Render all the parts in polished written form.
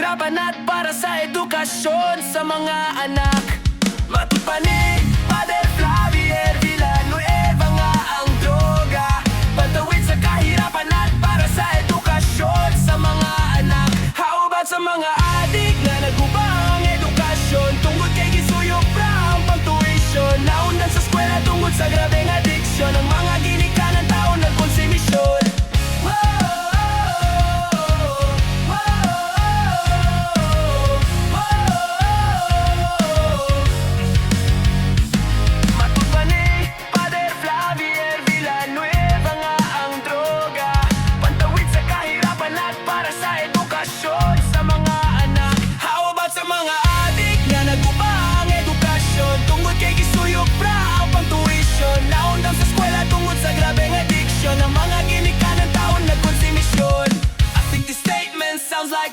kahirapan at para sa edukasyon sa mga anak. Matupani, Father Flavier Villanueva nga ang droga, patawid sa kahirapan at para sa edukasyon sa mga anak. How about sa mga adik na nagubang edukasyon, tungkol kay gisuyok pra ang pagtuwisyon, naundan sa eskwela tungkol sa grabeng adiksyon, ang mga ginikanan tao nagkonsumisyon.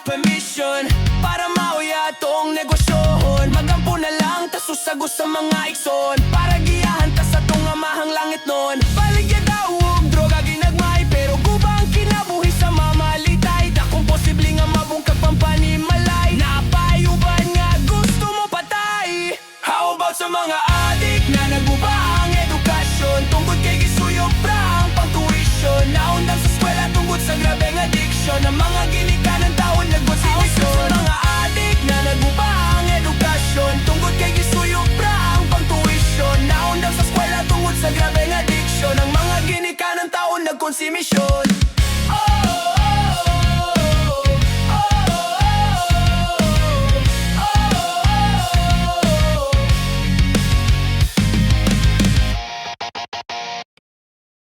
Permission para mauya tong negosyohon, magampo na lang ta susagos sa mga ikson, para giyahan ta sa tong amahang langit nun. Baligya daw og droga ginagmay, pero gubang kinabuhi sa mamalitay, dakong posible nga mabungkag pampanimalay, napayuban nga gusto mo patay. How about sa mga adik na naguba ang edukasyon, tungkol kay gisuyok pra ang pagtuwisyon, naundang sa eskwela tungkol sa grabeng adiksyon, ang mga ginikanan taon nagkonsumisyon. Mga adik na naguba ang edukasyon, tungkol kay gisuyok pra ang pagtuwisyon, naundang sa eskwela tungkol sa grabeng adiksyon, ang mga ginikanan taon nagkonsumisyon.